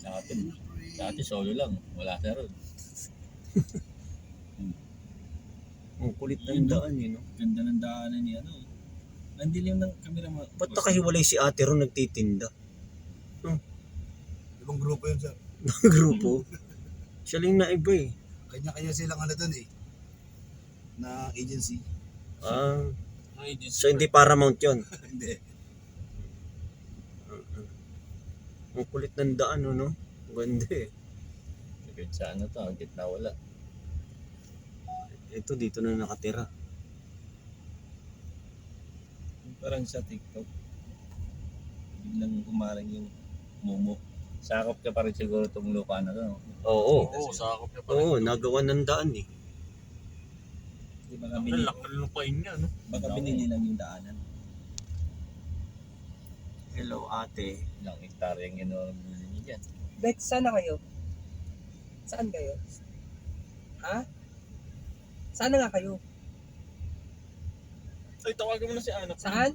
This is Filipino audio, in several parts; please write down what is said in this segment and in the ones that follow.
Dati, dati solo lang. Wala siya ron. Ang kulit ng daan no? Ganda ng daanan ni ano. Ang dilim ng camera mo. Ba't nakahiwalay si ate ron nagtitinda? Ibang grupo yun, sir. Grupo. Siya lang na iba eh. Kanya-kanya silang ano doon eh. Na agency. Ah, Ay, this so hindi Paramount yun. Hindi. Ang kulit ng daan no? Ganda eh. sa ano to, ang gitna wala. Ito dito na nakatira. Parang sa TikTok. Biglang umarang yung momo. Sakop ka pa rin siguro itong lupa na to. Oo. Oo, sakop niya pa. Oo, nagawa ng daan eh. Di baka, Ang binili, laki ng lupain niya, no? baka binili lang yung daanan. Hello ate. Ilang hektarya yung inuulit niyo dyan. Bex, saan na kayo? Saan kayo? Ha? Saan na nga kayo? Ay, tawagan mo na si Anak. Saan?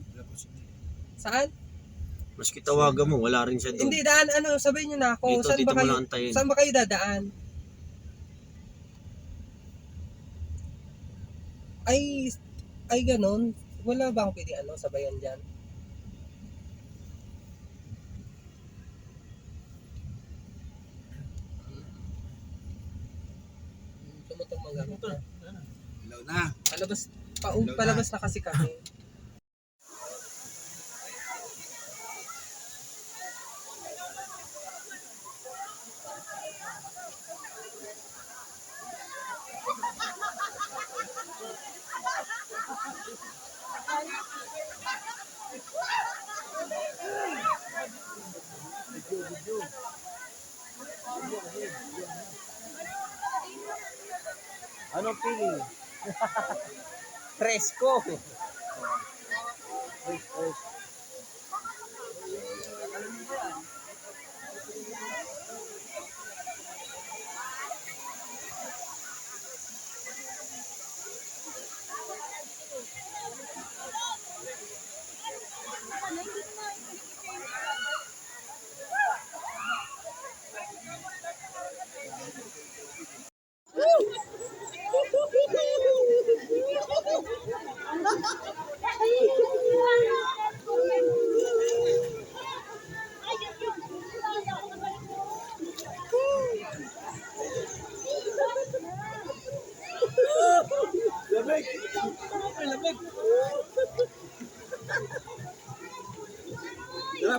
Saan? Maski tawagan mo, wala rin siya doon. Hindi, daan, ano, sabihin nyo na ako. Dito, Saan dito ba mo kayo? lang antayin. Saan ba kayo dadaan? Ay ganun. Wala ba akong pwede sabayan dyan? Tumutong mga gamit na. Ilaw na. Palabas na kasi kami. Anong feeling? Presko.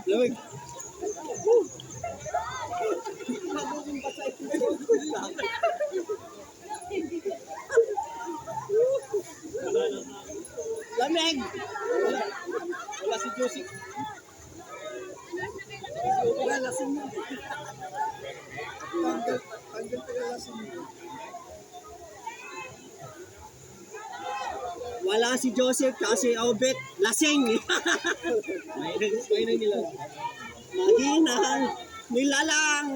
Lamig. Lamig. Wala si Josie. Wala lasing mo. Tanggal pa lasing mo. Wala si Joseph kasi Obet lasing. May nila. Mahinang nilalang.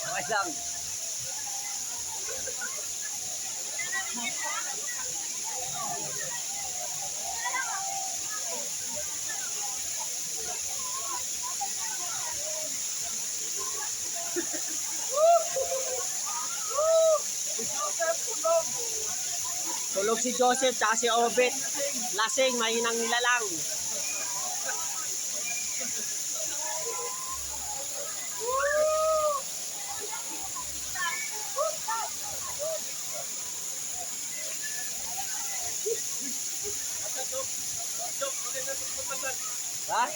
Okay lang. Tulog si Joseph tsaka si Obet. Lasing, mahinang nilalang. Ha?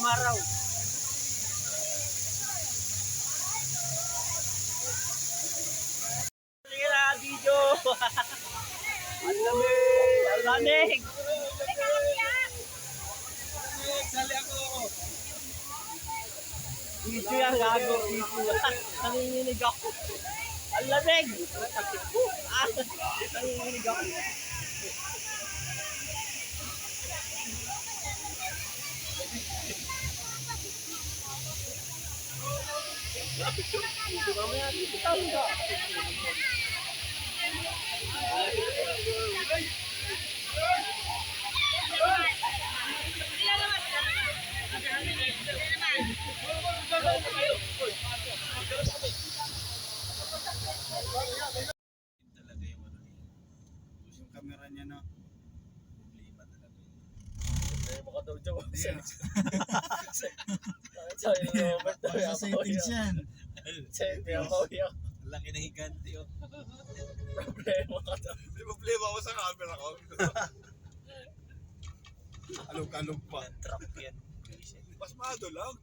Umaraw. Sige na, video. Ang lamig. Ang lamig. Sali ako. Video yan, gago. Video. Nanginginig ako. Ang lamig. Nanginginig ako. Talaga yung ano niya. Yung camera niya na. Problema talaga yun. Hindi mo ka daw dyan. Yeah. Sorry, Robert. Sa settings yan. Hindi ako uyak. Laki na higante oh. Problema ka daw. May problema ako sa camera ko. Alog-alog pa. Trap yan. Mas maado lang.